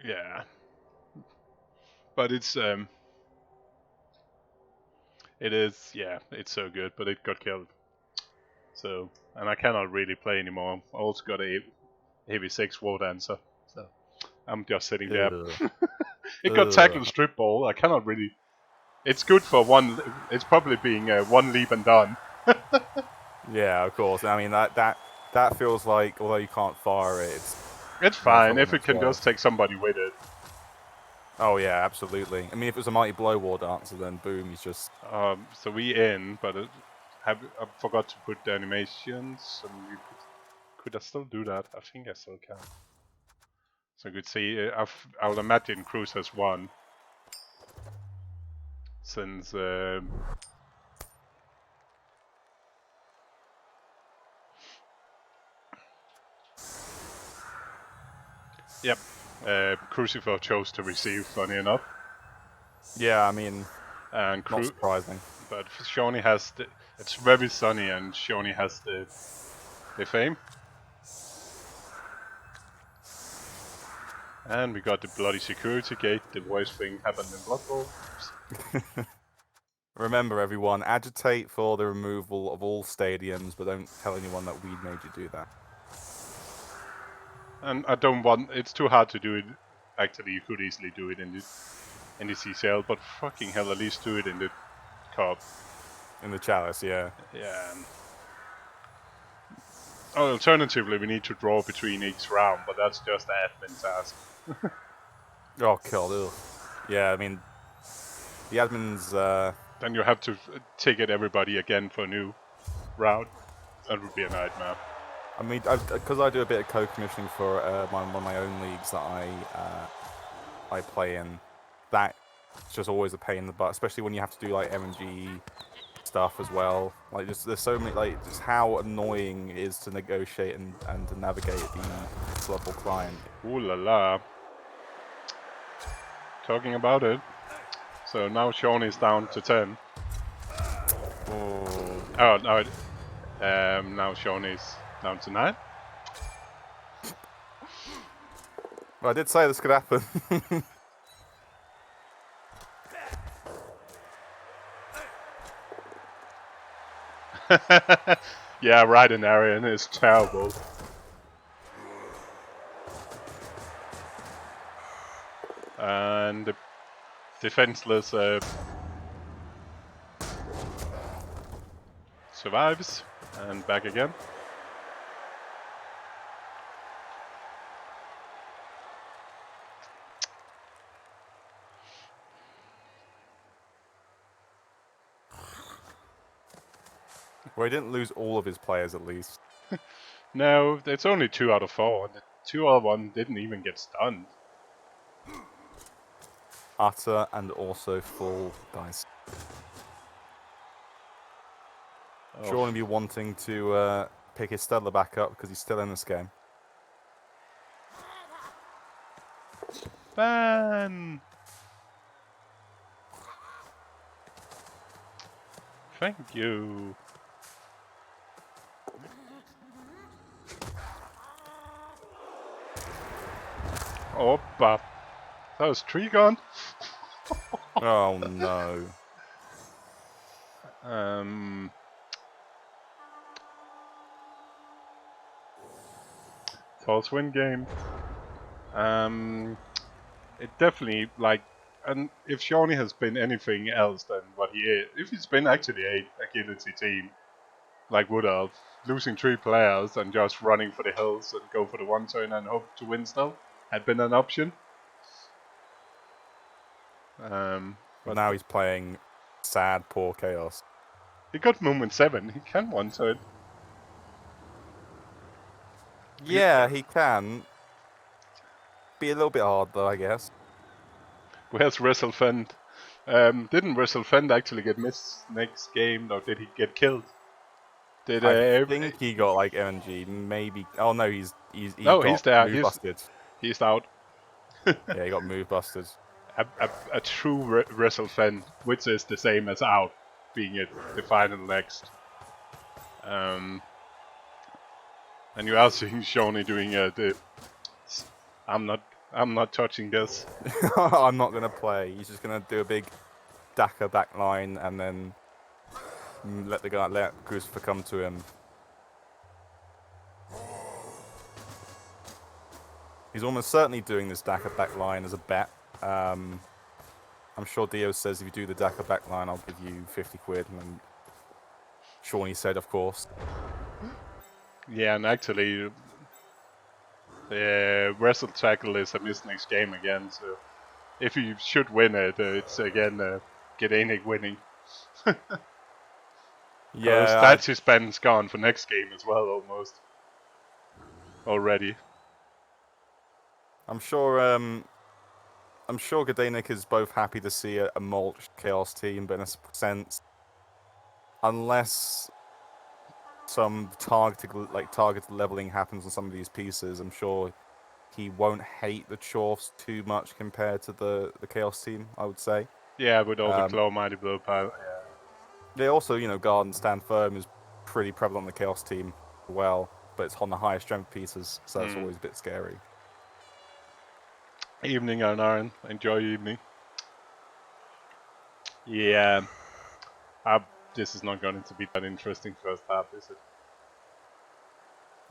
Yeah. But it's it is, yeah, it's so good, but it got killed. So, and I cannot really play anymore. I also got a heavy 6 war dancer. So I'm just sitting there. Ugh. It got tackled strip ball. I cannot really. It's good for one. It's probably being one leap and done. Yeah, of course. I mean that feels like, although you can't fire it, It's more fine trouble if than it it's can worth. just take somebody with it. Oh yeah, absolutely. I mean, if it was a mighty blow war dancer, then boom, he's just. So we in, but I forgot to put the animations. And could I still do that? I think I still can. So you could see, I'll imagine Cruz has won. Since yep, Crucifer chose to receive. Funny enough, Yeah, I mean, and not surprising. but Shoni has the. It's very sunny, and Shoni has the fame. And we got the bloody security gate. The worst thing happened in Blood Bowl. Remember, everyone, agitate for the removal of all stadiums, but don't tell anyone that we made you do that. And I don't want. It's too hard to do it. Actually, you could easily do it in the CCL, but fucking hell, at least do it in the Cup. In the chalice, yeah. Yeah. Alternatively, we need to draw between each round, but that's just an admin task. Oh, God, ugh. Yeah, I mean, the admins. Then you have to ticket everybody again for a new round. That would be a nightmare. I mean, because I do a bit of co-commissioning for one of my own leagues that I play in. That's just always a pain in the butt, especially when you have to do like MG stuff as well. Like, there's so many, like, just how annoying it is to negotiate and to navigate the local client. Ooh la la. Talking about it. So now Sean is down to 10. Oh no. Now Sean is down to 9. Well, I did say this could happen. Yeah, right in Arian is terrible. And the defenseless survives and back again. Well, he didn't lose all of his players, at least. No, it's only 2 out of 4. And the 2 out of 1 didn't even get stunned. Utter and also full dice. Oh. Sean will be wanting to pick his Stella back up because he's still in this game. Ban! Thank you. Oppa. That was Trigon. Oh no. False win game. It definitely, like, and if Shawnee has been anything else than what he is, if he's been actually a agility team, like Wood Elf, losing 3 players and just running for the hills and go for the 1 turn and hope to win still, had been an option. But now he's playing sad, poor Chaos. He got movement 7, he can 1 turn. Yeah, he can. Be a little bit hard though, I guess. Where's WrestleFend? Didn't WrestleFend actually get missed next game, or did he get killed? Did I think he got like MG, maybe. Oh no, he's there. Move busted. He's out. Yeah, he got move busted. A true WrestleFend, which is the same as out, being it the final next. And you are seeing Shawnee doing the. I'm not I'm not touching this. I'm not going to play. He's just going to do a big Daka backline and then let Crucifer come to him. He's almost certainly doing this Daka backline as a bet. I'm sure Dio says if you do the Daka backline, I'll give you 50 quid. And Shawnee said, of course. Yeah, and actually, the Wrestle Tackle is a miss next game again, so if you should win it, it's again Gedenik winning. Because Yeah, that's his spend's gone for next game as well, almost. Already. I'm sure Gedenik is both happy to see a mulched Chaos team, but in a sense, unless some targeted leveling happens on some of these pieces, I'm sure he won't hate the Chorfs too much compared to the Chaos team, I would say. Yeah, with all the Claw Mighty Blow pile. Yeah. They also, Guard and Stand Firm is pretty prevalent on the Chaos team as well, but it's on the higher strength pieces, so it's always a bit scary. Evening, Arnarin. Enjoy your evening. Yeah. This is not going to be that interesting first half, is it?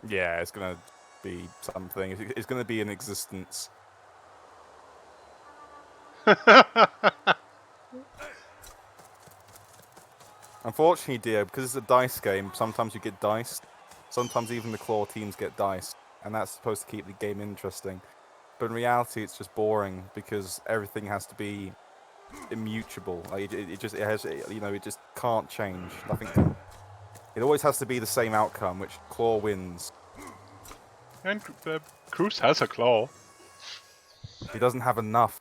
Yeah, it's going to be something. It's going to be an existence. Unfortunately, Dio, because it's a dice game, sometimes you get diced. Sometimes even the Claw teams get diced, and that's supposed to keep the game interesting. But in reality, it's just boring because everything has to be immutable. Like it just can't change. Nothing. It always has to be the same outcome, which Claw wins. And Cruz has a claw. He doesn't have enough.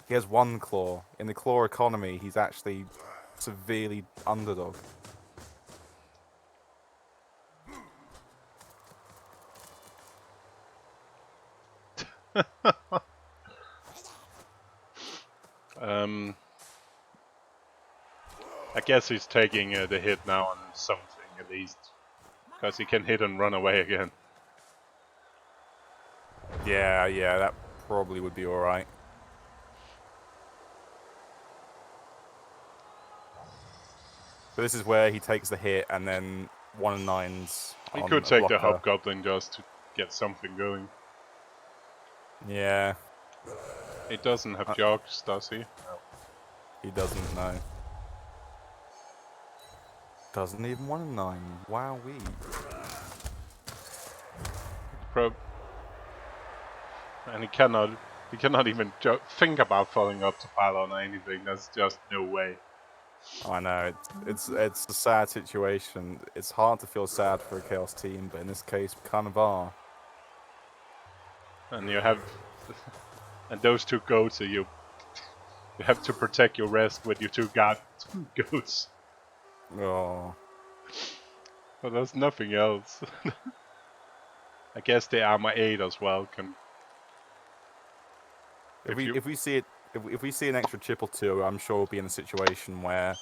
He has one claw. In the claw economy, he's actually severely underdog. I guess he's taking the hit now on something at least, because he can hit and run away again. Yeah, that probably would be alright. But this is where he takes the hit and then 1 and 9s. He could take the Hobgoblin just to get something going. Yeah. He doesn't have jogs, does he? No. He doesn't, no. Doesn't even 1 and 9. Wowee. And he cannot even think about following up to pylon or anything. There's just no way. I know, it's a sad situation. It's hard to feel sad for a Chaos team, but in this case, we kind of are. And you have, and those two goats, you have to protect your rest with your two goats. Oh. But there's nothing else. I guess the armor 8 as well can. If we see an extra chip or two, I'm sure we'll be in a situation where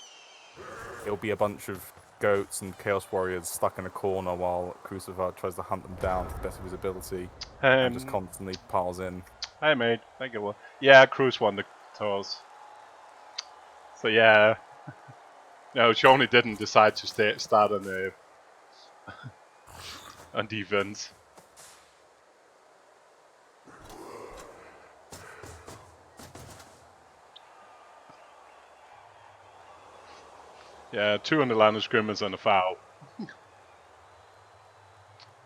it'll be a bunch of goats and Chaos Warriors stuck in a corner while Crucifer tries to hunt them down to the best of his ability and just constantly piles in. Hi mate, thank you. Yeah, Cruz won the toss. So yeah, no, Shawnee didn't decide to start on the on defense. Yeah, 2 on the line of scrimmage and a foul.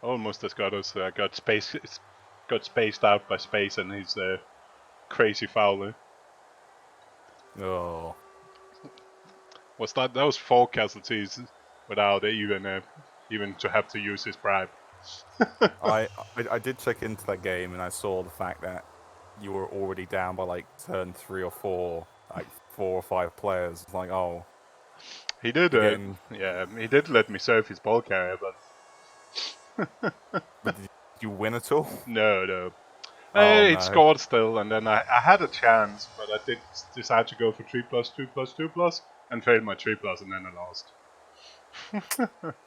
Almost as got us got spaced out by space and his crazy fouler. Oh. That was 4 casualties without even to have to use his bribe. I did check into that game and I saw the fact that you were already down by like turn 3 or 4, like 4 or 5 players. It's like, oh. He did, yeah, he did let me serve his ball carrier, but. But did you win at all? No. It scored still, and then I had a chance, but I did decide to go for 3+, 2+, 2+, and failed my 3+, and then I lost.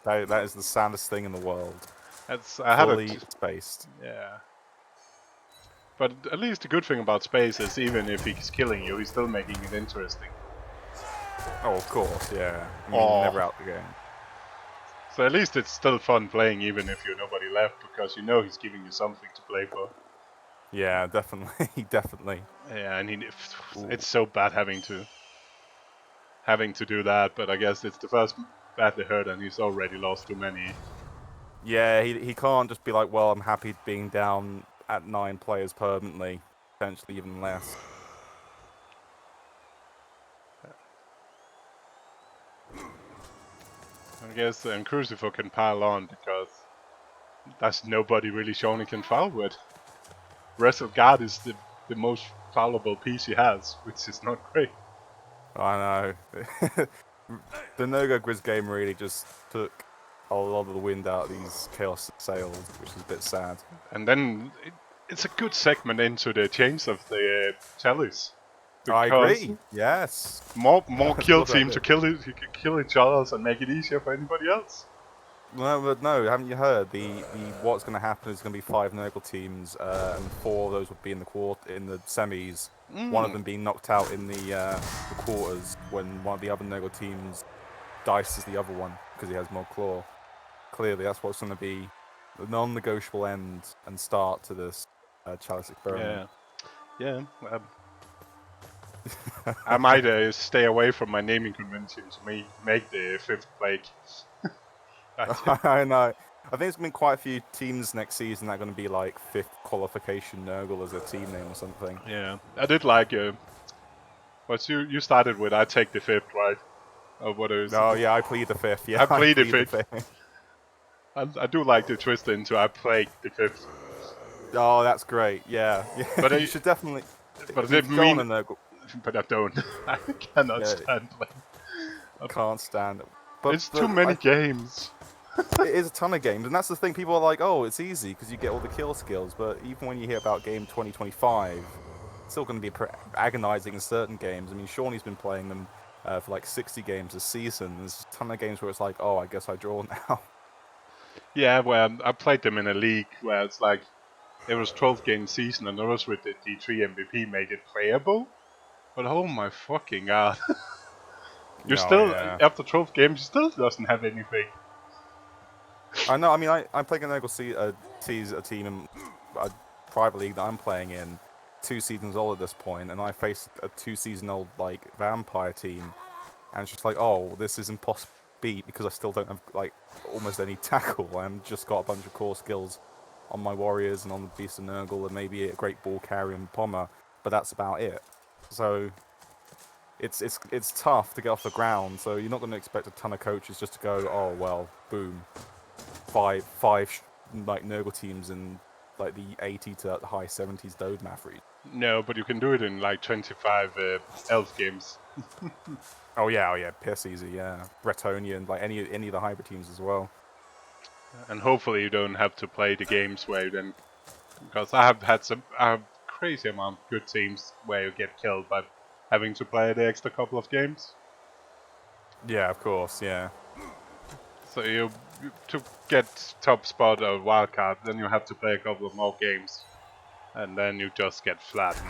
that is the saddest thing in the world. I had fully spaced. Yeah. But at least the good thing about Space is even if he's killing you, he's still making it interesting. Oh, of course, yeah. I mean, Oh. never out the game. So at least it's still fun playing even if you're nobody left, because you know he's giving you something to play for. Yeah, definitely, definitely. Yeah, and it's so bad having to do that, but I guess it's the first badly hurt and he's already lost too many. Yeah, he can't just be like, well, I'm happy being down at 9 players permanently, potentially even less. I guess Crucifer can pile on because there's nobody really Shawnee can foul with. Wrestle Guard is the most foulable piece he has, which is not great. I know. The No-Go Grizz game really just took a lot of the wind out of these Chaos sails, which is a bit sad. And then it's a good segment into the change of the chalice. I agree. Yes. More kill Love that team bit. to kill each other and make it easier for anybody else. No, but no, haven't you heard? The what's going to happen is going to be 5 Nurgle teams, and 4 of those would be in the semis. One of them being knocked out in the quarters when one of the other Nurgle teams dices the other one because he has more claw. Clearly, that's what's going to be the non-negotiable end and start to this Chalice experiment. Yeah. I might stay away from my naming convention to make the 5th plague. I know. I think there's been quite a few teams next season that are going to be like 5th qualification Nurgle as a team name or something. Yeah, I did like what you started with. I take the 5th, right? Or what is? Oh yeah, I plead the 5th. Yeah, I plead the plead 5th. I do like the twist into I plague the 5th. Oh, that's great. Yeah, But you should definitely. But If you go on a Nurgle, but I don't. I cannot Yeah. stand playing. can't stand it. But It's too many games. It is a ton of games, and that's the thing. People are like, "Oh, it's easy because you get all the kill skills." But even when you hear about game 2025, it's still going to be agonizing in certain games. I mean, Shawnee's been playing them for like 60 games a season. There's a ton of games where it's like, "Oh, I guess I draw now." Yeah, well, I played them in a league where it's like it was 12-game season, and those with the D3 MVP made it playable. But oh my fucking god! You still yeah. after 12 games, you still doesn't have anything. I know. I mean, I'm playing a Nurgle sees a team in a private league that I'm playing in, 2 seasons old at this point, and I faced a 2-season-old like vampire team, and it's just like, oh, this is impossible to beat because I still don't have like almost any tackle. I'm just got a bunch of core skills on my warriors and on the Beast of Nurgle and maybe a great ball carrier and pommer, but that's about it. So it's tough to get off the ground. So you're not going to expect a ton of coaches just to go, oh well, boom, five like Nurgle teams in like the 80 to high 70s Dode math region. No, but you can do it in like 25 elf games. Oh yeah, piss easy, yeah. Bretonian, like any of the hybrid teams as well. And hopefully you don't have to play the games where you then, because I have crazy amount of good teams where you get killed by having to play the extra couple of games. Yeah, of course, yeah. So to get top spot or wildcard, then you have to play a couple of more games, and then you just get flattened.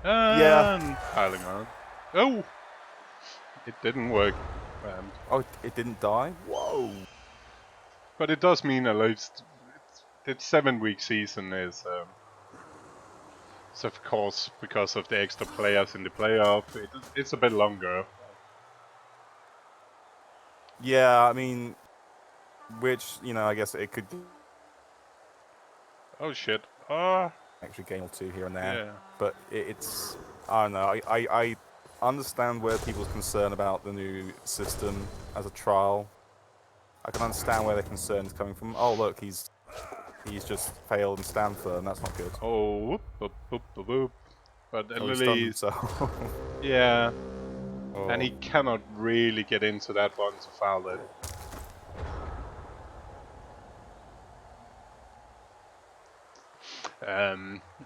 And piling on. Oh, it didn't work. Oh, it didn't die? Whoa. But it does mean at least the 7-week season is, so of course, because of the extra players in the playoff, it's a bit longer. Yeah, I mean, which, I guess it could Oh shit. actually game or 2 here and there. Yeah. But it's, I don't know, I understand where people's concern about the new system as a trial. I can understand where their concern is coming from. Oh, look, he's just failed in Stanford, and that's not good. Oh, whoop, whoop, whoop, whoop. But at Oh, he stunned least, himself. yeah, Oh. and he cannot really get into that one to foul it.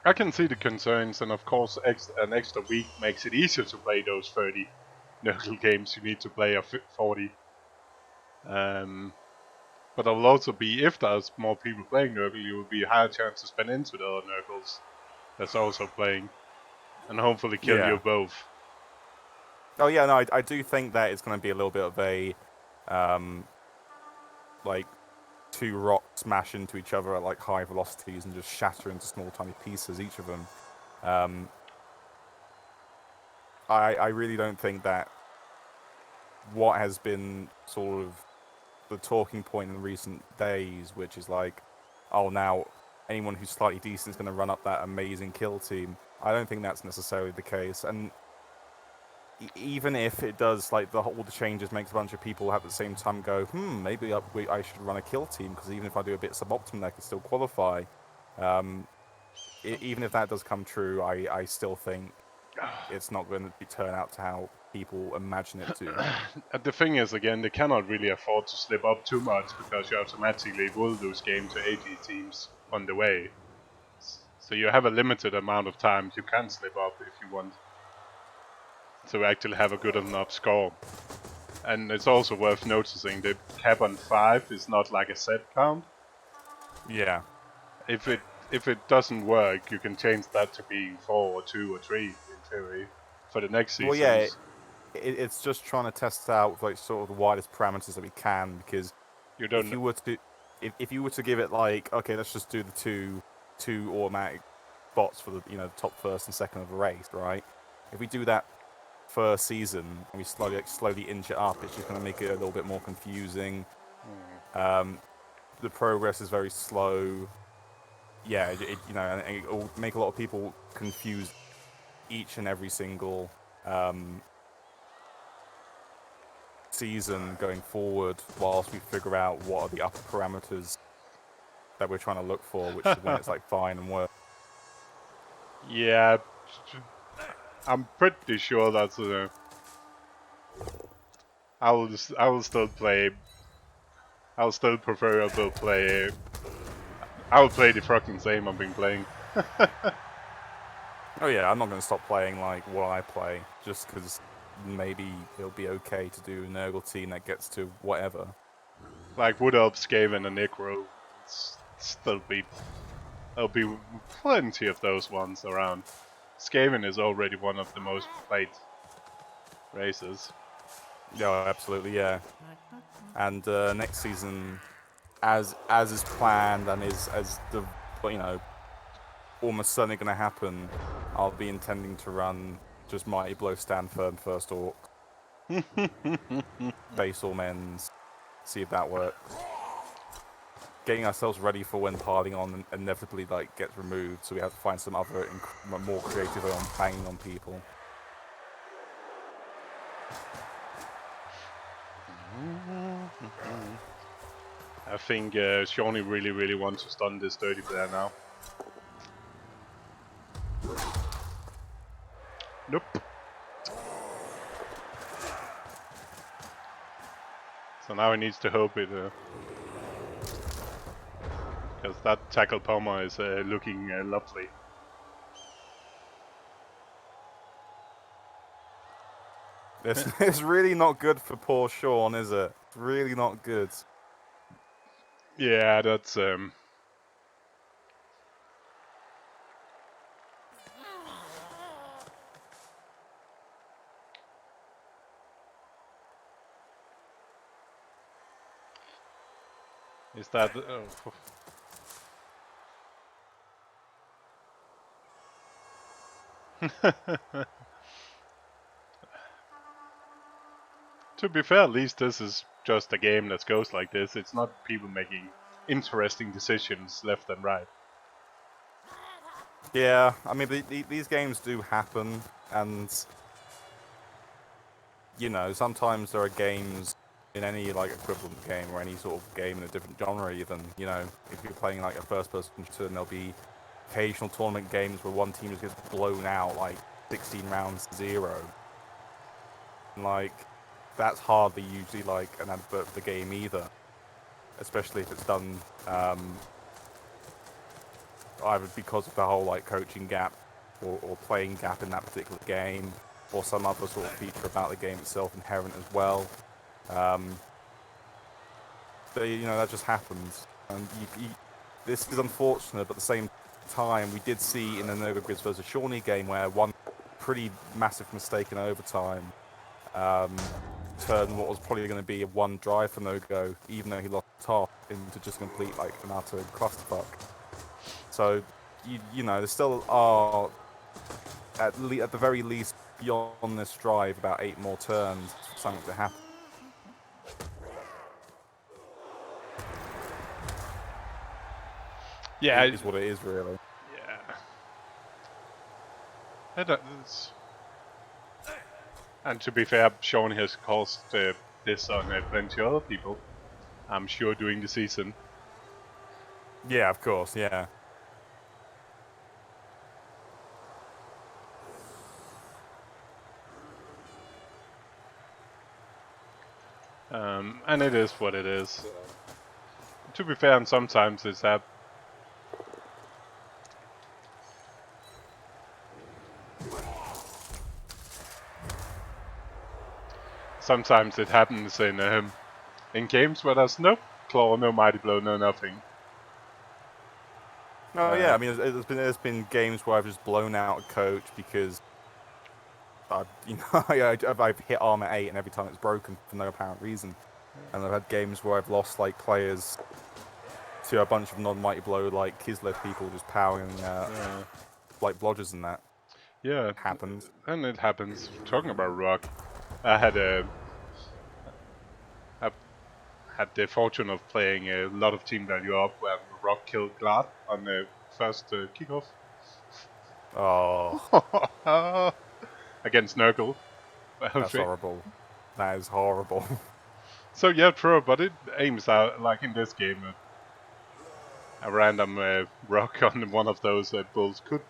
I can see the concerns, and of course, an extra week makes it easier to play those 30 Nurgle games you need to play, or 40. But there will also be, if there's more people playing Nurgle, you will be a higher chance to spin into the other Nurgles that's also playing, and hopefully kill you both. Oh yeah, no, I do think that it's going to be a little bit of a, like, two rocks smash into each other at like high velocities and just shatter into small tiny pieces, each of them. I really don't think that what has been sort of the talking point in recent days, which is like, oh, now anyone who's slightly decent is going to run up that amazing kill team. I don't think that's necessarily the case, and even if it does, like all the changes makes a bunch of people at the same time go, maybe I should run a kill team, because even if I do a bit suboptimal, I can still qualify. Even if that does come true, I still think it's not going to turn out to how people imagine it to. The thing is, again, they cannot really afford to slip up too much, because you automatically will lose game to AG teams on the way. So you have a limited amount of times you can slip up if you want to actually have a good enough score. And it's also worth noticing the cap on 5 is not like a set count. Yeah. If it doesn't work, you can change that to being 4 or 2 or 3 in theory for the next season. Well, yeah, it's just trying to test out like sort of the widest parameters that we can, because if you were to give it like, okay, let's just do the two automatic spots for the the top first and second of the race, right? If we do that first season and we slowly inch it up, it's just going to make it a little bit more confusing. The progress is very slow. Yeah, and it will make a lot of people confuse each and every single season going forward, whilst we figure out what are the upper parameters that we're trying to look for, which is when it's like fine and work. Yeah, I'm pretty sure that's I will still play. I'll still prefer to play. I will play the fucking same I've been playing. Oh yeah, I'm not going to stop playing like what I play just because maybe it'll be okay to do an Nurgle team that gets to whatever. Like Wood Elf, Skaven, and Necro, there'll be plenty of those ones around. Skaven is already one of the most played races. Yeah, absolutely, yeah. And next season, as is planned and as the almost certainly going to happen, I'll be intending to run just Mighty Blow, Stand Firm, First Orc, base all men's, see if that works. Getting ourselves ready for when piling on inevitably like gets removed, so we have to find some other more creative way on banging on people. I think Shawnee really wants to stun this dirty player now. Nope. So now he needs to hope it, because that tackle Palmer is looking lovely. It's really not good for poor Sean, is it? It's really not good. Yeah, that's is that To be fair, at least this is just a game that goes like this. It's not people making interesting decisions left and right. Yeah, I mean, these games do happen, and sometimes there are games in any like equivalent game or any sort of game in a different genre even, if you're playing like a first-person shooter, and there'll be occasional tournament games where one team just gets blown out like 16 rounds to 0. And, like, that's hardly usually like an advert for the game either, especially if it's done either because of the whole like coaching gap or playing gap in that particular game, or some other sort of feature about the game itself inherent as well. that just happens. And this is unfortunate, but at the same time, we did see in the Noga Grizz versus Shawnee game where one pretty massive mistake in overtime turned what was probably going to be a one drive for No-Go, even though he lost top, into just complete like an utter clusterfuck. So, there still are at the very least beyond this drive about 8 more turns for something to happen. Yeah, It is what it is, really. Yeah. And to be fair, Sean has caused this on plenty of other people, I'm sure, during the season. Yeah, of course, yeah. And it is what it is. To be fair, and sometimes it's sometimes it happens in games where there's no claw, no mighty blow, no nothing. No, yeah, I mean, there's been games where I've just blown out a coach because I've hit armor 8 and every time it's broken for no apparent reason. And I've had games where I've lost like players to a bunch of non-mighty blow like Kislev people just powering like blodgers and that. Yeah, It happens. And it happens. Talking about Rock, I had the fortune of playing a lot of Team Value Up where Rock killed Glad on the first kickoff. Oh. Against Nurgle. That's horrible. That is horrible. So yeah, true, but it aims out, like in this game, a random rock on one of those bulls could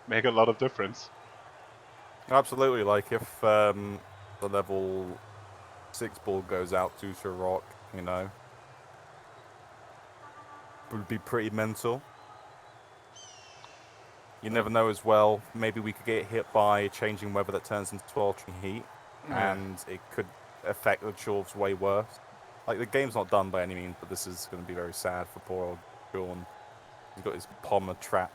make a lot of difference. Absolutely, like if the level 6 bull goes out due to a rock, it would be pretty mental. You never know as well, maybe we could get hit by changing weather that turns into sweltering heat, and it could affect the Chorvs way worse. Like, the game's not done by any means, but this is going to be very sad for poor old Sean. He's got his Pommer trap.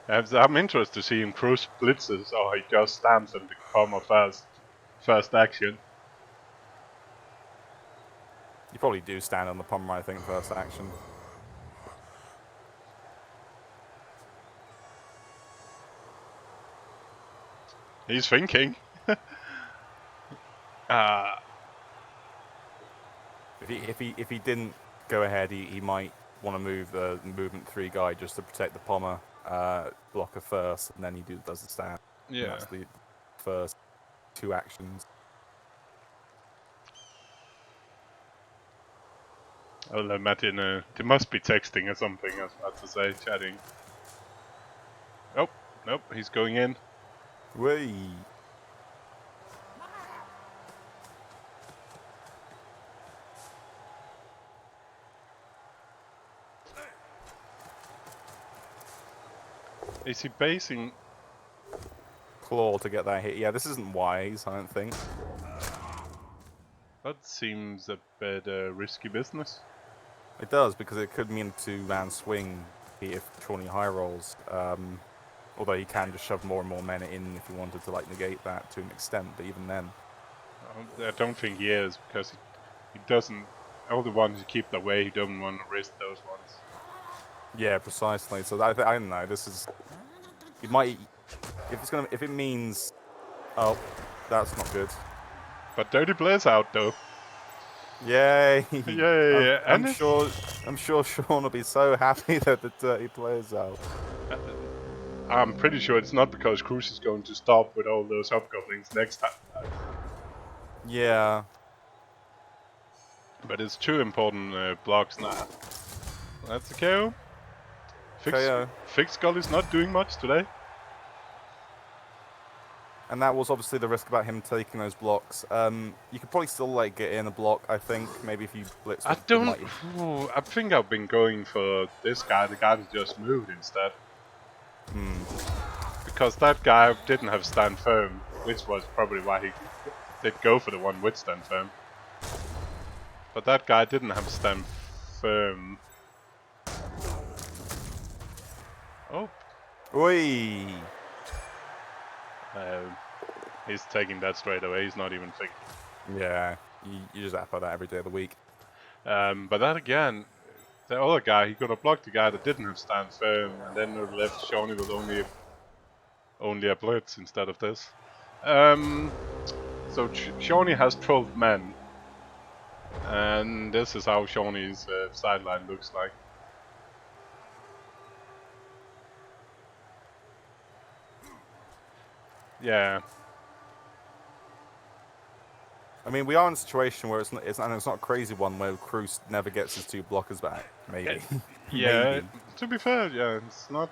I'm interested to see him cruise blitzes or he just stands in the Pommer first action. You probably do stand on the Pommer, I think, first action. He's thinking. If he didn't go ahead, he might want to move the movement 3 guy just to protect the Pommer blocker first, and then he does the stand. Yeah. And that's the first 2 actions. I'll let Martin, they must be texting or something, I was about to say, chatting. Oh, nope, he's going in. Whee! Is he basing Claw to get that hit? Yeah, this isn't wise, I don't think. That seems a bit risky business. It does, because it could mean a 2-man swing if Shawnee high rolls. Although he can just shove more and more men in if he wanted to like negate that to an extent, but even then. I don't think he is, because he doesn't. All the ones who keep away, he doesn't want to risk those ones. Yeah, precisely. So I don't know. This is. It might. If it means. Oh, that's not good. But Dirty Blair's out though. Yay! Yay! I'm sure Sean will be so happy that the Dirty Player's out. I'm pretty sure it's not because Cruise is going to stop with all those hobgoblins next time. Yeah. But it's 2 important blocks now. That's a KO. Fix Skull is not doing much today. And that was obviously the risk about him taking those blocks. You could probably still like get in a block, I think. Maybe if you blitz. I think I've been going for this guy, the guy that just moved instead. Because that guy didn't have stand firm, which was probably why he did go for the one with stand firm. But that guy didn't have stand firm. Oh. Oi! He's taking that straight away. He's not even thinking. Yeah, you just have that every day of the week. But that again, the other guy, he could have blocked the guy that didn't have stand firm, and then would have left Shawnee with only a blitz instead of this. So Shawnee has 12 men, and this is how Shawnee's sideline looks like. Yeah. I mean, we are in a situation where it's not a crazy one where Cruz never gets his 2 blockers back. Maybe. Yeah. Maybe. To be fair, yeah, it's not.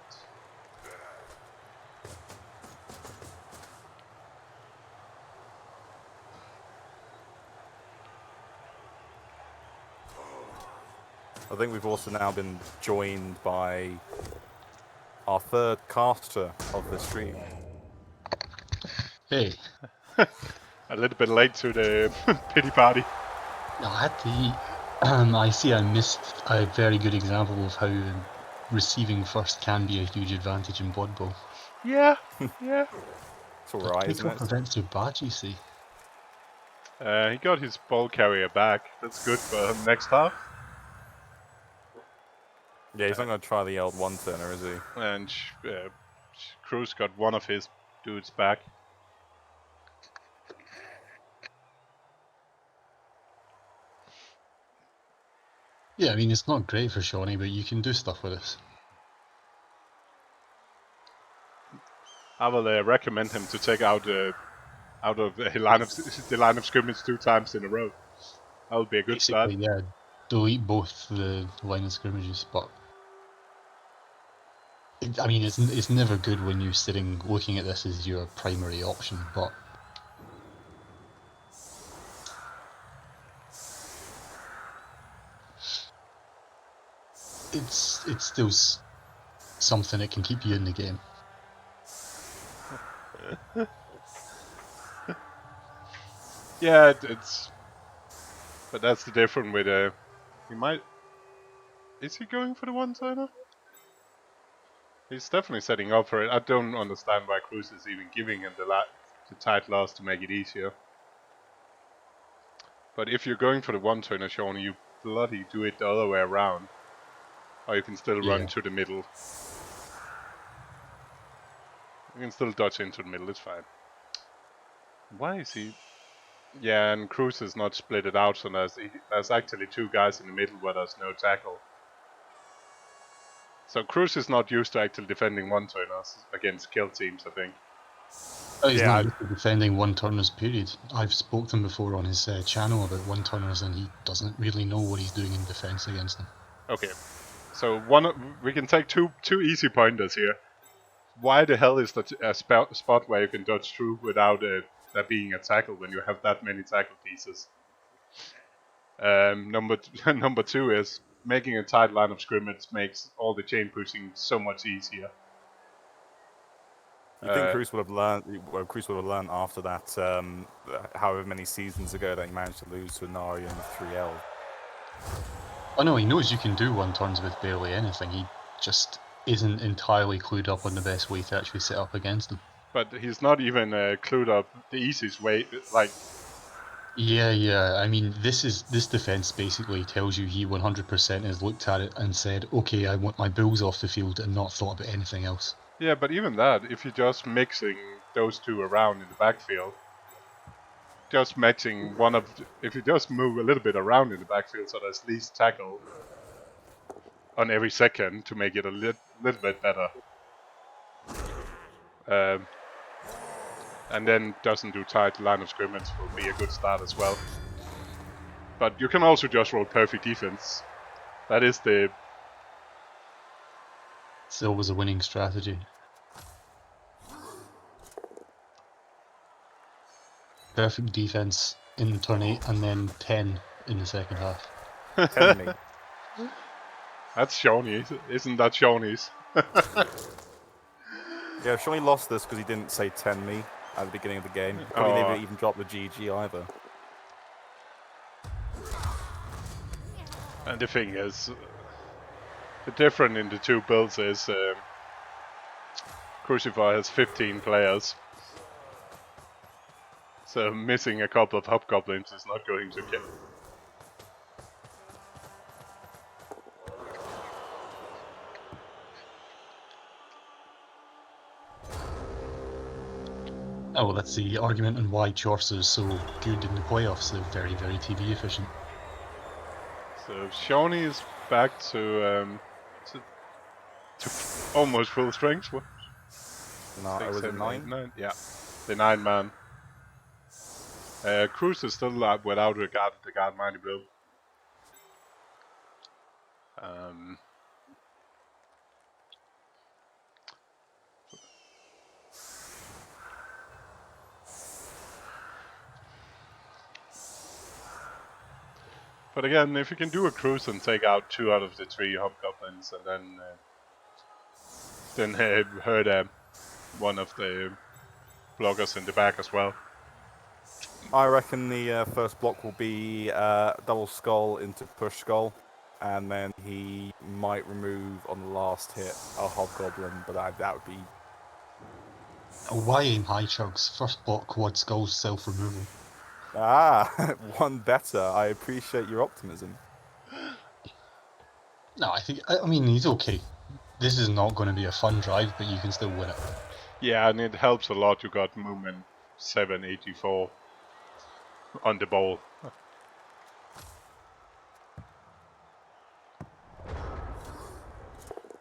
I think we've also now been joined by our 3rd caster of the stream. Hey. A little bit late to the pity party. No, I had to eat. I see I missed a very good example of how receiving first can be a huge advantage in Blood Bowl. Yeah, yeah. It's alright, isn't it? Prevents your badge, you see. He got his ball carrier back. That's good for next half. Yeah, he's not going to try the old 1-turner, is he? And Cruz got one of his dudes back. Yeah, I mean, it's not great for Shawnee, but you can do stuff with this. I will recommend him to take out of the line of scrimmage 2 times in a row. That would be a good start. Basically, yeah, delete both the line of scrimmages, but I mean, it's never good when you're sitting looking at this as your primary option, but it's still something that can keep you in the game. Yeah, it's. But that's the difference with he might. Is he going for the 1-turner? He's definitely setting up for it. I don't understand why Cruz is even giving him the tight loss to make it easier. But if you're going for the 1-turner, Sean, you bloody do it the other way around. Or you can still run to the middle. You can still dodge into the middle, it's fine. Why is he... Yeah, and Cruz is not split it out, so there's actually 2 guys in the middle where there's no tackle. So Cruz is not used to actually defending 1-turners against kill teams, I think. Oh, he's not used to defending 1-turners, period. I've spoken to him before on his channel about 1-turners, and he doesn't really know what he's doing in defense against them. Okay, so we can take two easy pointers here. Why the hell is that a spot where you can dodge through without there being a tackle when you have that many tackle pieces? Number 2 is making a tight line of scrimmage makes all the chain pushing so much easier. You think Cruz would have learned? Well, Cruz would have learned after that, however many seasons ago that he managed to lose to Inari in the 3L. Oh no, he knows you can do 1-turns with barely anything. He just isn't entirely clued up on the best way to actually set up against them. But he's not even clued up the easiest way, like... Yeah, I mean, this defense basically tells you he 100% has looked at it and said, okay, I want my bulls off the field and not thought about anything else. Yeah, but even that, if you're just mixing those 2 around in the backfield, just matching if you just move a little bit around in the backfield so there's least tackle on every second to make it a little bit better. And then doesn't do tight line of scrimmage will be a good start as well. But you can also just roll perfect defense. That is the... It's always a winning strategy. Perfect defense in turn 8 and then 10 in the second half. 10 me. That's Shawnee, isn't that Shawnee's? Yeah, Shawnee lost this because he didn't say 10 me at the beginning of the game. Probably never even dropped the GG either. And the thing is, the difference in the two builds is Crucifer has 15 players, so missing a couple of hobgoblins is not going to kill. Oh, well, that's the argument on why Dwarfs is so good in the playoffs. They're very, very TV efficient. So Shawnee is back to almost full strength. What? No, it 6, was a 7, 8, 9. 9. Yeah, the 9-man. Cruz is still up without the guard mighty blow. But again, if you can do a cruise and take out 2 out of the 3 hobgoblins, and then hurt one of the blockers in the back as well. I reckon the first block will be double skull into push skull, and then he might remove on the last hit a hobgoblin, but that would be. Oh, why aim high, Chugs? First block, quad skulls, self-removal. One better. I appreciate your optimism. No, I mean, he's okay. This is not going to be a fun drive, but you can still win it. Yeah, and it helps a lot you got movement 784 on the ball.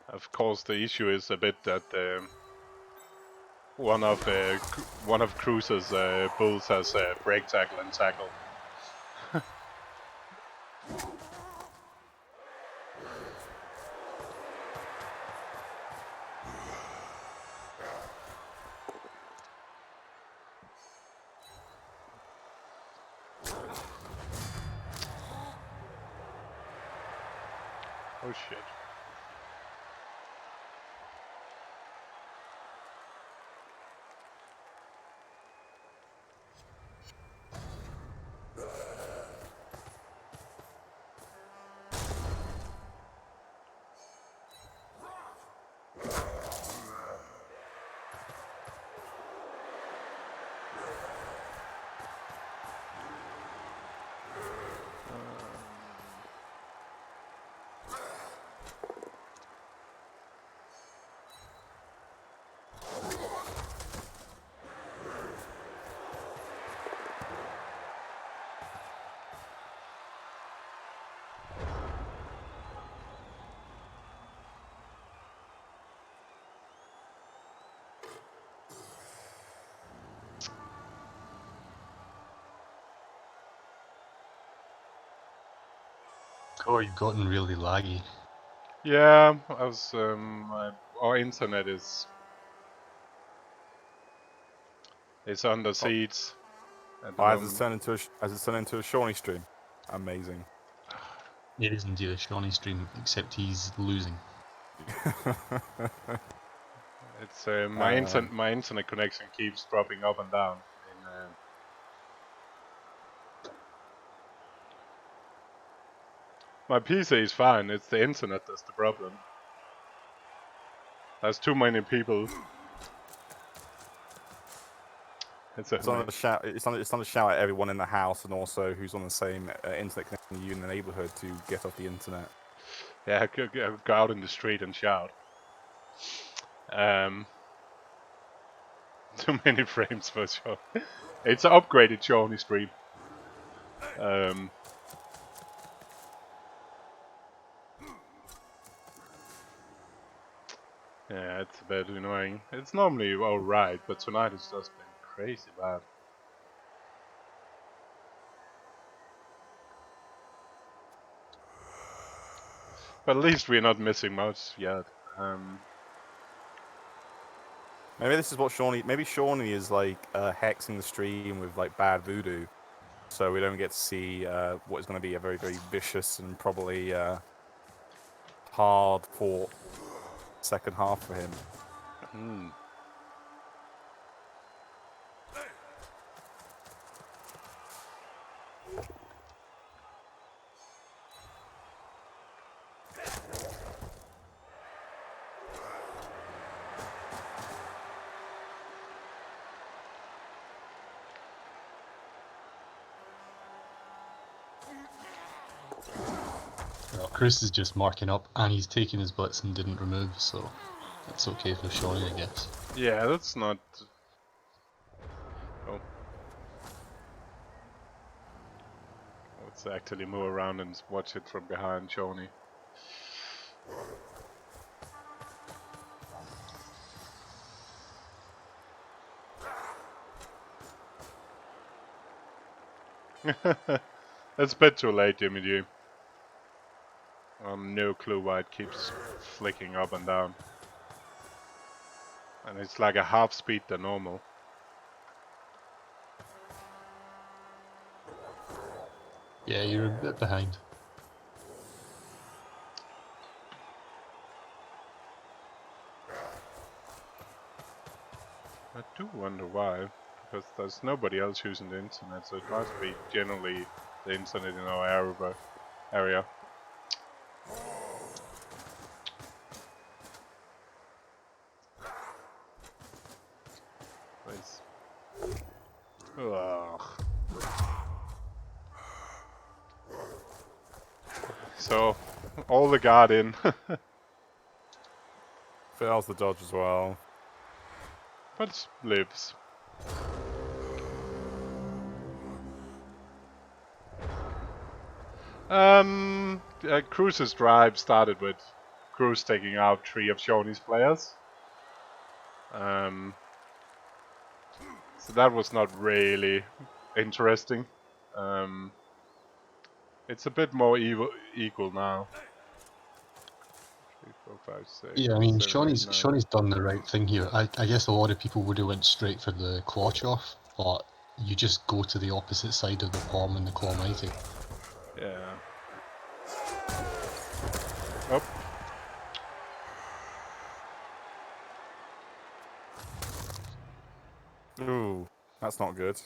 Of course, the issue is a bit that one of Cruz's bulls has break tackle and tackle. Oh shit. Oh, you've gotten really laggy. Yeah, as our internet is under siege at the As moment. it's turned into a Shawnee stream. Amazing. It is indeed a Shawnee stream, except he's losing. It's my internet connection keeps dropping up and down. My PC is fine. It's the internet that's the problem. There's too many people. It's on the shout. It's on to shout at everyone in the house and also who's on the same internet connection as you in the neighborhood to get off the internet. Yeah, go out in the street and shout. Too many frames for sure. It's an upgraded Shawnee stream. Yeah, it's a bit annoying. It's normally alright, but tonight it's just been crazy bad. But at least we're not missing much yet. Maybe this is what Shawnee. Maybe Shawnee is like hexing the stream with like bad voodoo, so we don't get to see what is going to be a very very vicious and probably hard fought second half for him. Well, Chris is just marking up, and he's taking his blitz and didn't remove, so that's okay for Shawnee, I guess. Yeah, that's not... Oh. Let's actually move around and watch it from behind Shawnee. It's a bit too late, Jimmy G. No clue why it keeps flicking up and down. And it's like a half speed than normal. Yeah, you're a bit behind. I do wonder why, because there's nobody else using the internet, so it must be generally the internet in our area. Please. Ugh. So, all the guard in. Fails the dodge as well. But lives. Cruise's drive started with Cruise taking out 3 of Shoney's players. So that was not really interesting. It's a bit more equal now. 3, 4, 5, 6, Yeah, I mean, 7, 8, 9. Shawnee's done the right thing here. I guess a lot of people would have went straight for the Clutch off, but you just go to the opposite side of the palm and the Claw Mighty. Yeah. Oh. Ooh, that's not good.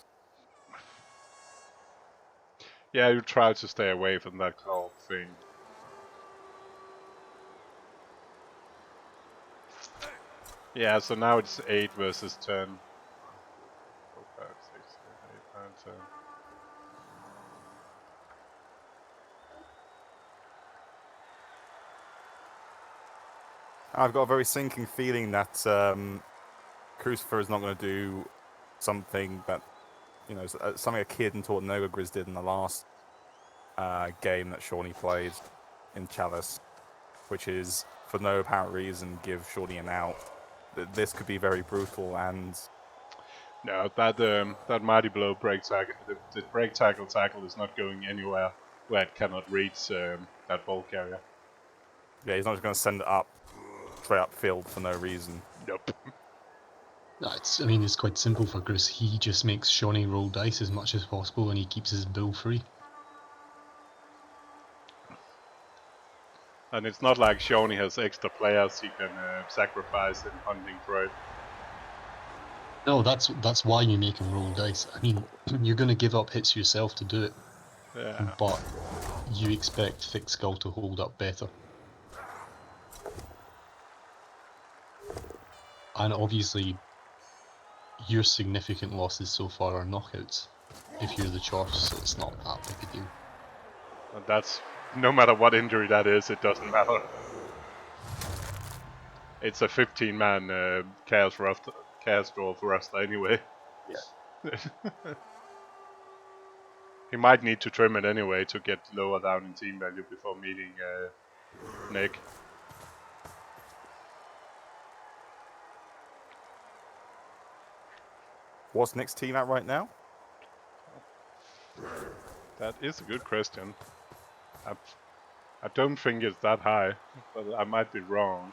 Yeah, you try to stay away from that claw thing. Yeah, so now it's 8 versus 10. 4, 5, 6, 7, 8, 9, 10. I've got a very sinking feeling that Crucifer is not going to do something that, you know, something a kid in Tortanoga Grizz did in the last game that Shawnee played in Chalice, which is, for no apparent reason, give Shawnee an out. This could be very brutal, and No, that mighty blow break tackle, the break tackle is not going anywhere where it cannot reach that ball carrier. yeah, he's not just going to send it up straight up field for no reason. Nope. No, I mean, it's quite simple for Chris. He just makes Shawnee roll dice as much as possible and he keeps his bull free. And it's not like Shawnee has extra players he can sacrifice in hunting for it. No, that's why you make him roll dice. I mean, you're going to give up hits yourself to do it, Yeah. but you expect Thick Skull to hold up better. And obviously, your significant losses so far are knockouts. If you're the Chorfs, so it's not that big a deal. And that's, no matter what injury that is, it doesn't matter. It's a 15-man Chaos Dwarf roster anyway. Yeah. He might need to trim it anyway to get lower down in team value before meeting Nick. What's Nick's team at right now? That is a good question. I don't think it's that high, but I might be wrong.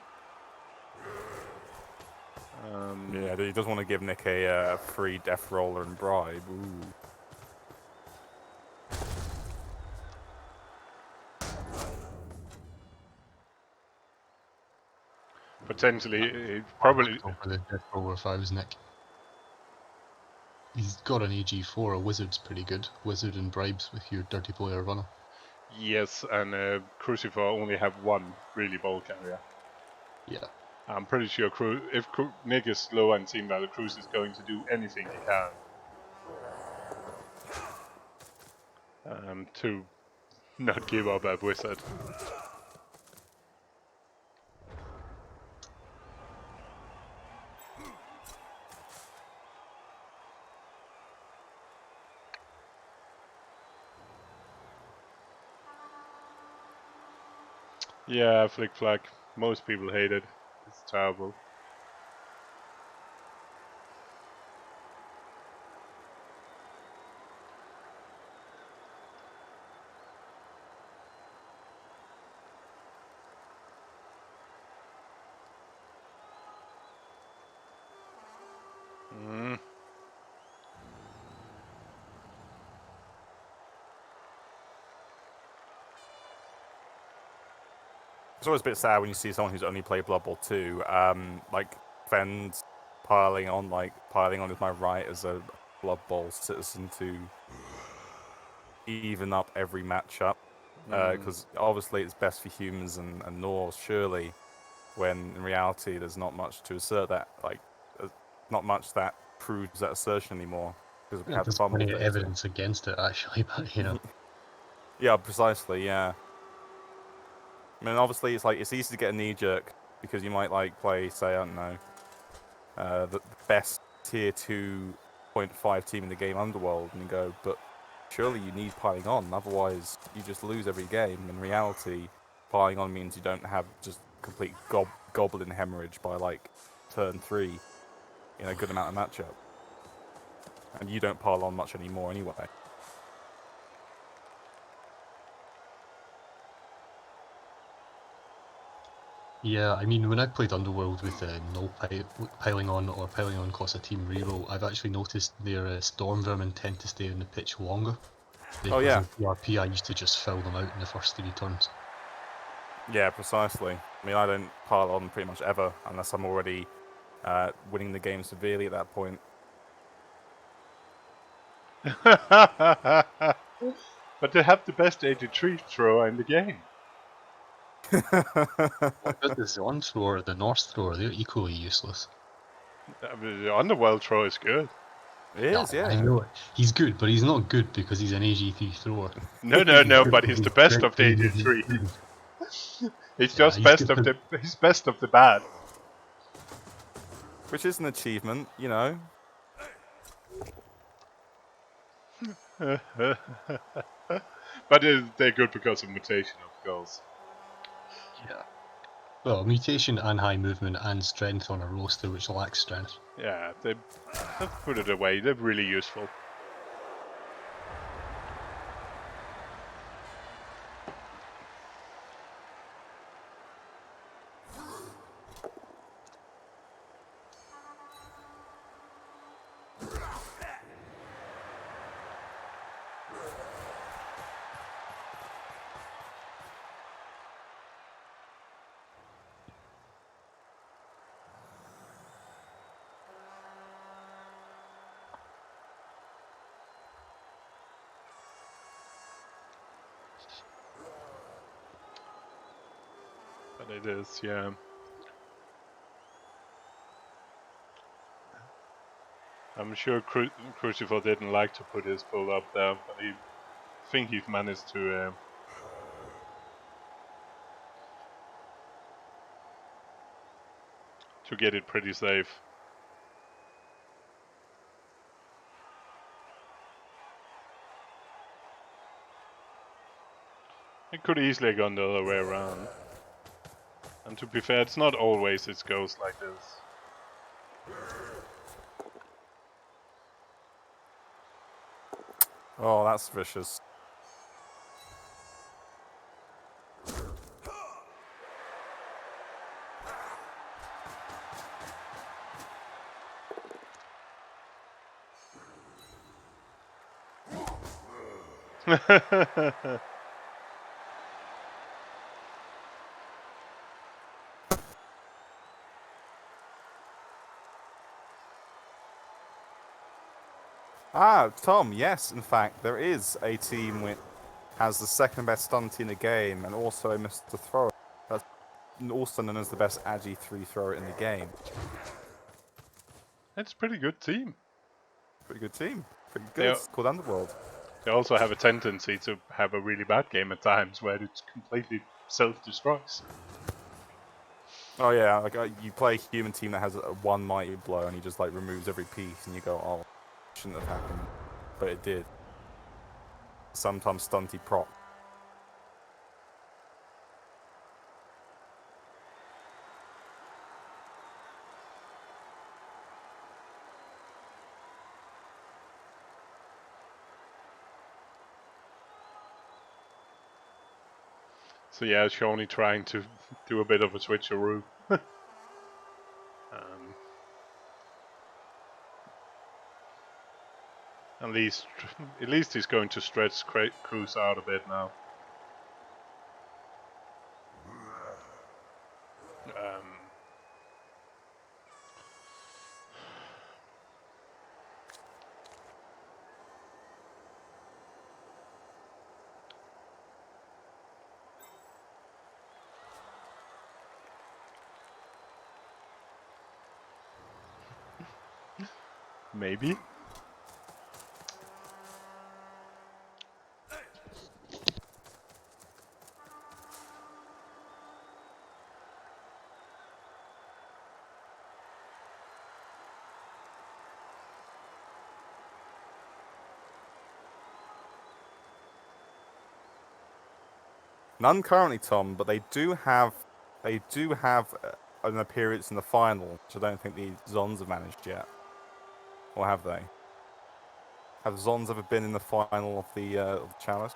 Yeah, he doesn't want to give Nick a free death roller and bribe. Ooh. Potentially, I would go for the Death Roller if I was Nick. He's got an AG4, a Wizard's pretty good. Wizard and bribes with your Dirty Player runner. Yes, and Crucifer only have one really ball carrier. Yeah. I'm pretty sure if Nick is low on team value, Cruz is going to do anything he can to Not give up at Wizard. Yeah, Flick Flack. Most people hate it. It's terrible. Mm. It's always a bit sad when you see someone who's only played Blood Bowl 2, like Fend piling on with my right as a Blood Bowl citizen to even up every matchup. Because obviously it's best for humans and Norse, surely, when in reality there's not much to assert that, not much that proves that assertion anymore, because we Yeah, have the there's fumble plenty of data. evidence against it, actually, but you know. Yeah, precisely, yeah. I mean, obviously it's easy to get a knee jerk, because you might play, say, I don't know, the best tier 2.5 team in the game, Underworld, and you go, but surely you need piling on, otherwise you just lose every game. In reality, piling on means you don't have just complete goblin hemorrhage by turn 3 in a good amount of matchup, and you don't pile on much anymore anyway. Yeah, I mean, when I played Underworld with no piling on or piling on costs a team reroll, I've actually noticed their Storm Vermin tend to stay on the pitch longer. Oh Because yeah, in PRP, I used to just fill them out in the first 3 turns. yeah, precisely. I mean, I don't pile on pretty much ever unless I'm already winning the game severely at that point. But they have the best 83 thrower in the game. What about the Zorn thrower or the Norse thrower? They're equally useless. I mean, the Underworld throw is good. It is, yeah. I know it. He's good, but he's not good because he's an AG3 thrower. No, but he's He's the best great of the for AG3. 83. He's Yeah, just best of the. He's best of the bad. Which is an achievement, you know. But they're good because of mutation, of course. Yeah. Well, mutation and high movement and strength on a roster which lacks strength. Yeah, they put it away. They're really useful. But it is, yeah. I'm sure Crucifer didn't like to put his bull up there, but I think he's managed to get it pretty safe. It could easily have gone the other way around. And to be fair, it's not always it goes like this. Oh, that's vicious. Ah, Tom, yes, in fact, there is a team which has the second best stunty in the game and also a Mr. Thrower. That's also known as the best Agi 3 thrower in the game. It's a pretty good team. Pretty good team. Pretty good. They're, It's called Underworld. They also have a tendency to have a really bad game at times where it completely self-destroys. Oh yeah, like you play a human team that has one mighty blow and he just like removes every piece, and you go, oh, shouldn't have happened, but it did. Sometimes stunty prop. So yeah, Shawnee trying to do a bit of a switcheroo. At least he's going to stretch Cruz out a bit now. Maybe. None currently, Tom, but they do have an appearance in the final, which I don't think the Zons have managed yet. Or have they? Have Zons ever been in the final of the Chalice?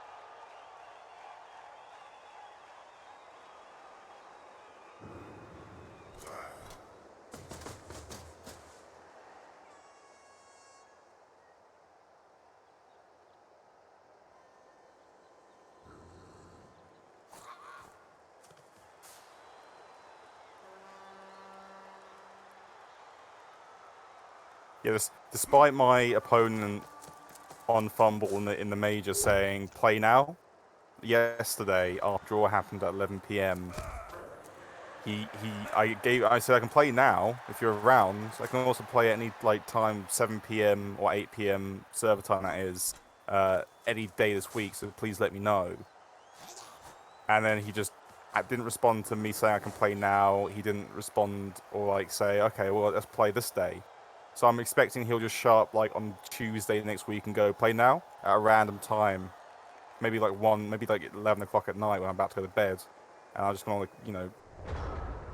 Yeah, despite my opponent on fumble in the major saying play now, yesterday our draw happened at 11 p.m. I said I can play now if you're around. I can also play at any like time 7 p.m. or 8 p.m. server time, that is, any day this week. So please let me know. And then he just didn't respond to me saying I can play now. He didn't respond or like say, okay, well let's play this day. So I'm expecting he'll just show up like on Tuesday next week and go play now at a random time, maybe like 11 o'clock at night when I'm about to go to bed, and I'm just gonna like,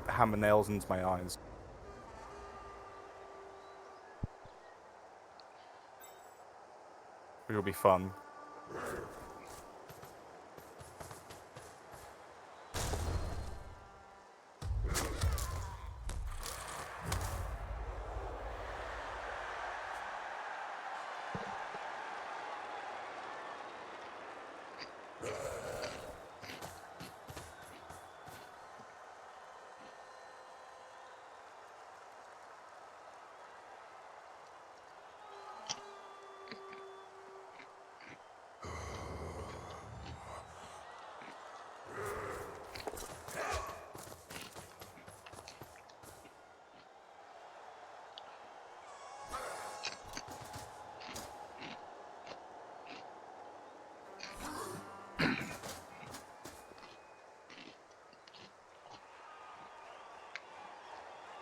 hammer nails into my eyes. It'll be fun.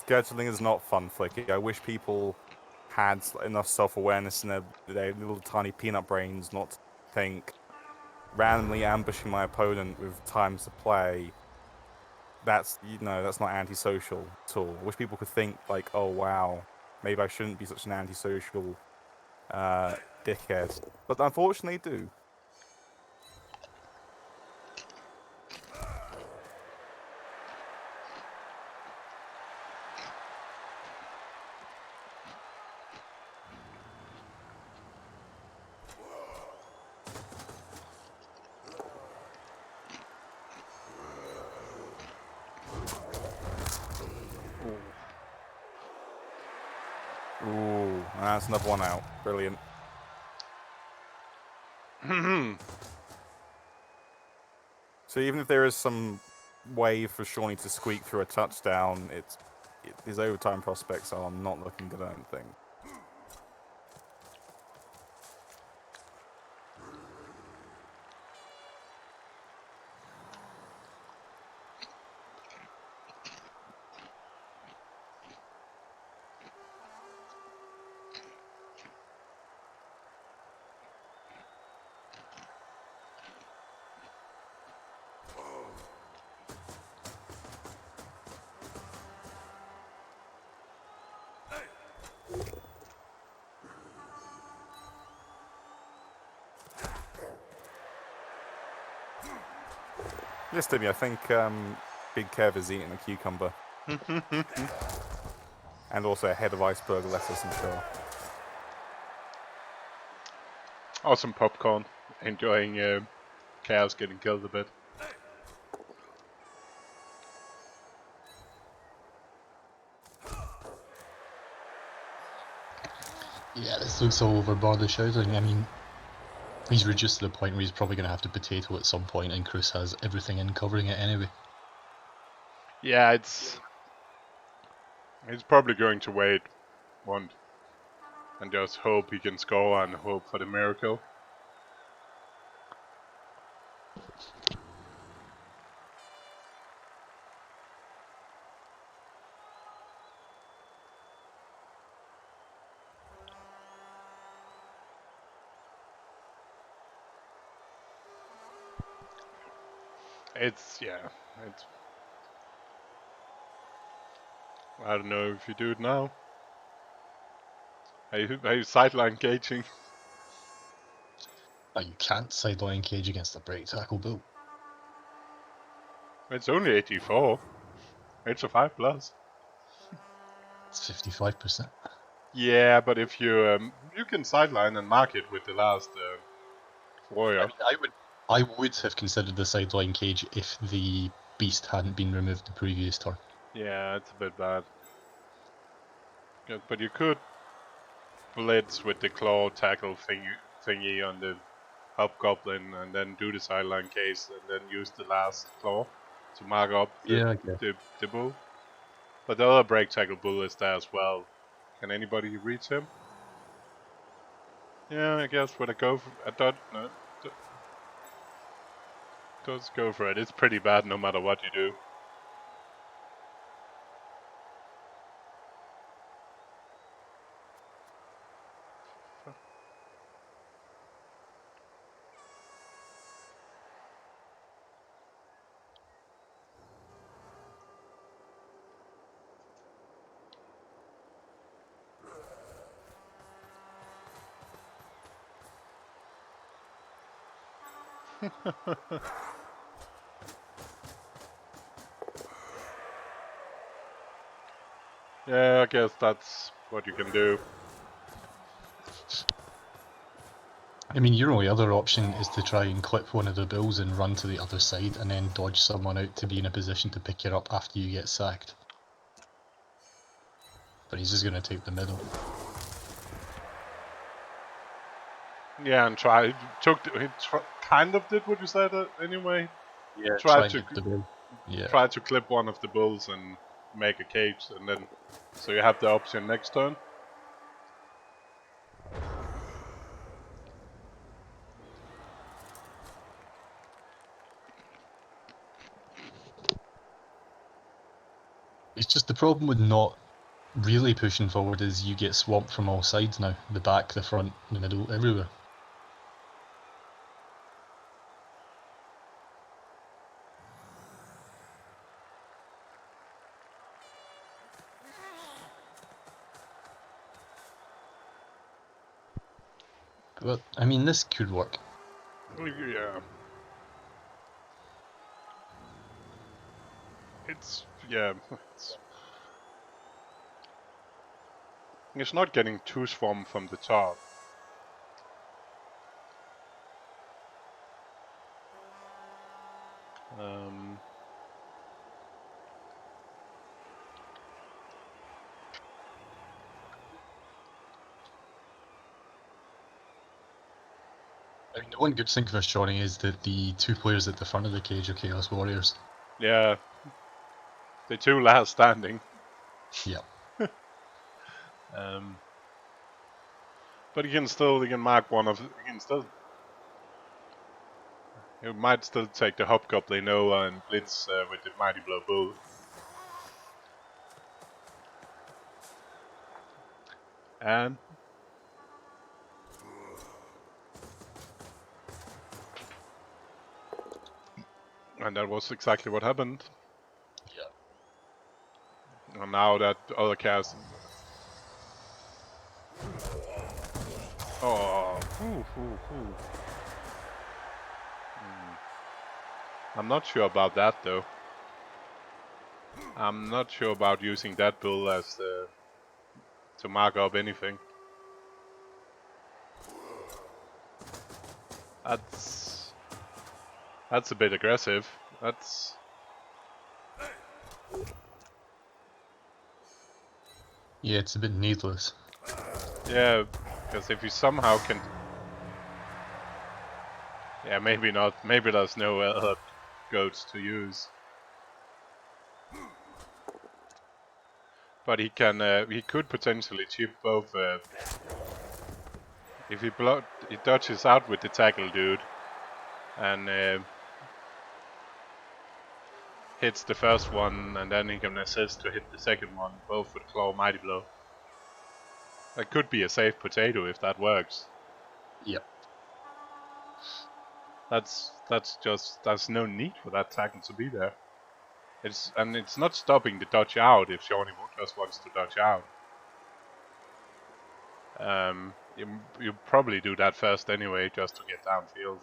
Scheduling is not fun, Flicky. I wish people had enough self-awareness in their little tiny peanut brains not to think randomly ambushing my opponent with times to play. That's that's not antisocial at all. I wish people could think like, oh wow, maybe I shouldn't be such an antisocial dickhead, but unfortunately do. Ooh, that's another one out. Brilliant. So even if there is some way for Shawnee to squeak through a touchdown, his overtime prospects are not looking good, I don't think. Yes, Timmy, I think Big Kev is eating a cucumber. And also a head of iceberg lettuce, I'm sure. Awesome popcorn. Enjoying Chaos getting killed a bit. Yeah, this looks all overboard the shouting. I mean, he's reduced to the point where he's probably going to have to potato at some point, and Cruz has everything in covering it anyway. Yeah, it's probably going to wait one and just hope he can score and hope for the miracle. It's I don't know if you do it now. Are you sideline gauging? You can't sideline cage against a break tackle bull. It's only 84. It's a 5+. It's 55%. Yeah, but if you you can sideline and mark it with the last warrior. I mean, I would have considered the sideline cage if the beast hadn't been removed the previous turn. Yeah, it's a bit bad. But you could blitz with the claw tackle thingy on the hobgoblin and then do the sideline case and then use the last claw to mark up the bull. But the other break tackle bull is there as well. Can anybody reach him? Yeah, I guess when I go for just go for it. It's pretty bad no matter what you do. Yeah, I guess that's what you can do. I mean, your only other option is to try and clip one of the bulls and run to the other side and then dodge someone out to be in a position to pick you up after you get sacked. But he's just going to take the middle. Yeah, and kind of did what you said anyway. Yeah, Tried to the bull. Yeah. try to clip one of the bulls and make a cage, and then so you have the option next turn. It's just the problem with not really pushing forward is you get swamped from all sides now. The back, the front, the middle, everywhere. But, I mean, this could work. Yeah. It's not getting too swarmed from the top. I mean, the one good thing for Shawnee is that the two players at the front of the cage are Chaos Warriors. Yeah. The two last standing. Yeah. But you can mark one of. You might still take the hobgoblin over and blitz with the mighty blow bull. And that was exactly what happened. Yeah. And now that other cast. Oh. I'm not sure about that though. I'm not sure about using that bull as to mark up anything. That's a bit aggressive. That's Yeah, it's a bit needless. yeah, because if you somehow can, yeah, maybe not. Maybe there's no other goats to use. But he can. He could potentially chip both. If he dodges out with the tackle dude, and hits the first one, and then he can assist to hit the second one, both with claw mighty blow. That could be a safe potato if that works. Yep. There's no need for that tackle to be there. It's not stopping the dodge out if Shawnee just wants to dodge out. You probably do that first anyway, just to get downfield.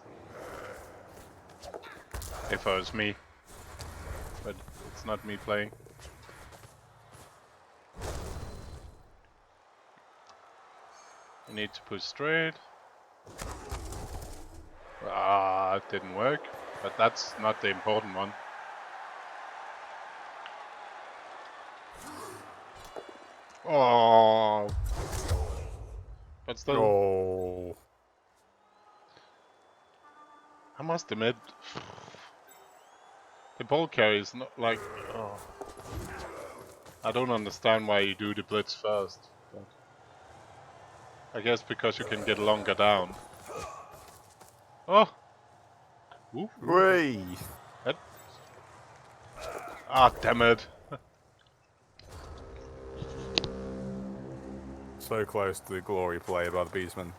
If it was me, but it's not me playing. You need to push straight. Ah, it didn't work, but that's not the important one. Oh, but still, Oh. I must admit, the ball carry is not like. Oh, I don't understand why you do the blitz first. But I guess because you can get longer down. Oh, oof, oof. Whee! Ah, damn it! So close to the glory play by the Beastman.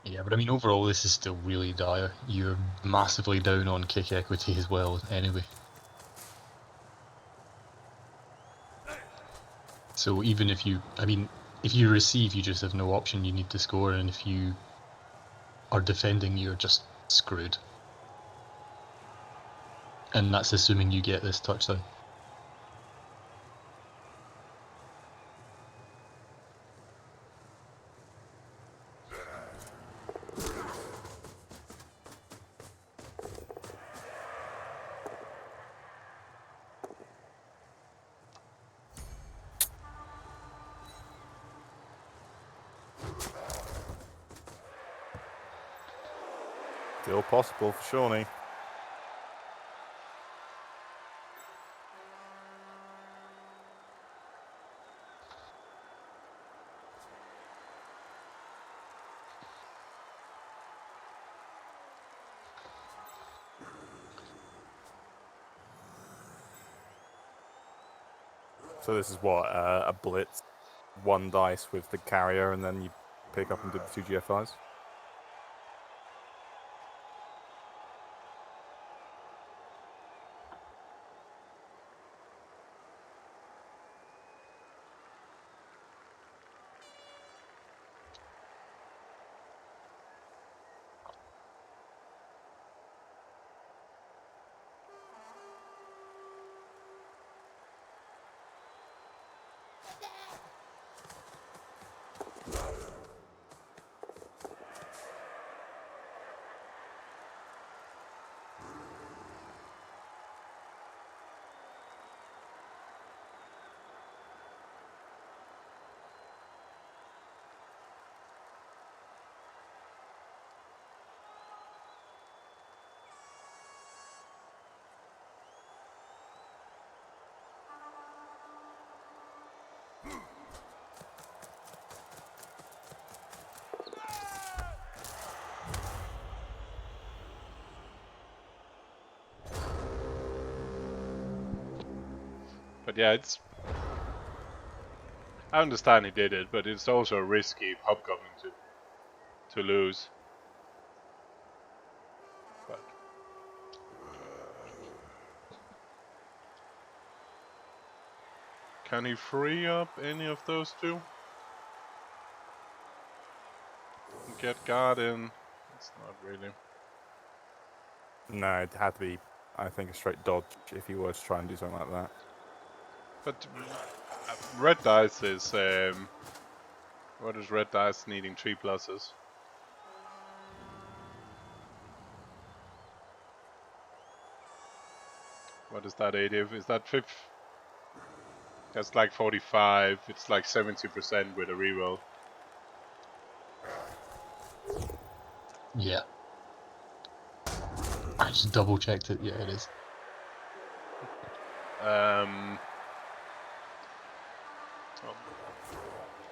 Yeah, but I mean, overall, this is still really dire. You're massively down on kick equity as well, anyway. So even if you, I mean, if you receive, you just have no option. You need to score, and if you are defending, you're just screwed. And that's assuming you get this touchdown. Still possible for Shawnee. So this is what, a blitz, one dice with the carrier, and then you pick up and do the two GFIs? But yeah, it's I understand he did it, but it's also risky Hobgoblin to lose. But can he free up any of those two? Get guard in. It's not really. No, it had to be, I think, a straight dodge if you were to try and do something like that. But red dice is what is red dice needing 3 pluses? What is that 80? Is that 5? That's like 45. It's like 70% with a reroll. Yeah. I just double checked it. Yeah, it is.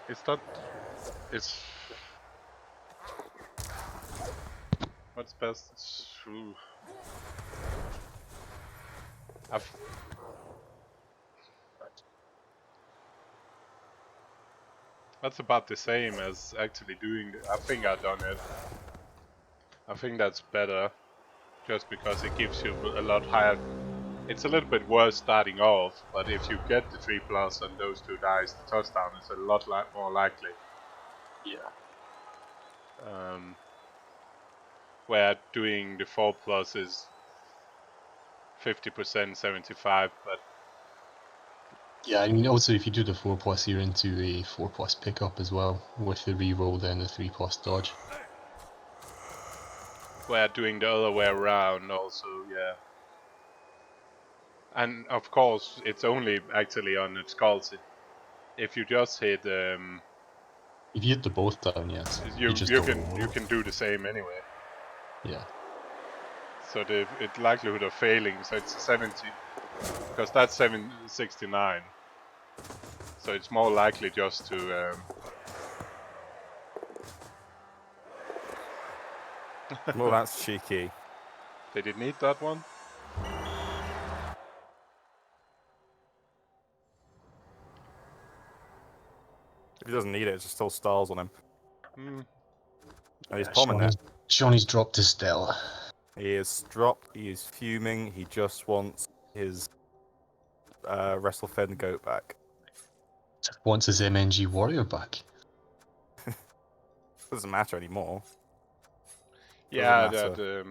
It's not. It's. What's best? That's about the same as actually doing. I think I've done it. I think that's better, just because it gives you a lot higher. It's a little bit worse starting off, but if you get the 3 plus and those 2 dice, the touchdown is a lot more likely. Yeah. Where doing the 4 plus is 50%, 75, but Yeah, I mean, also if you do the 4 plus, you're into a 4 plus pickup as well with the reroll, then the 3 plus dodge. where doing the other way around also, yeah. And of course, it's only actually on the skulls. If you just hit, If you hit the both down, yes, you just can do the same anyway. Yeah. So the likelihood of failing, so it's 70, because that's 769. So it's more likely just to. Well, that's cheeky. Did it need that one? If he doesn't need it, it just still stalls on him. And he's palming Shawnee's, that. Shawnee's dropped his Stella. He is dropped, he is fuming, he just wants his wrestle-fed goat back. Wants his MNG warrior back. Doesn't matter anymore. Yeah, Doesn't that. matter.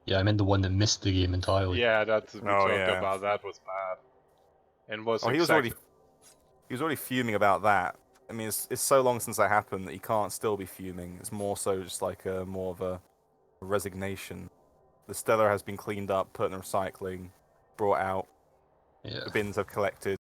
Yeah, I meant the one that missed the game entirely. Yeah, that we talked yeah. about. That was bad. And was Oh, exactly. he was already fuming about that. I mean, it's so long since that happened that he can't still be fuming. It's more so just like more of a resignation. The Stellar has been cleaned up, put in recycling, brought out. Yeah. The bins have collected.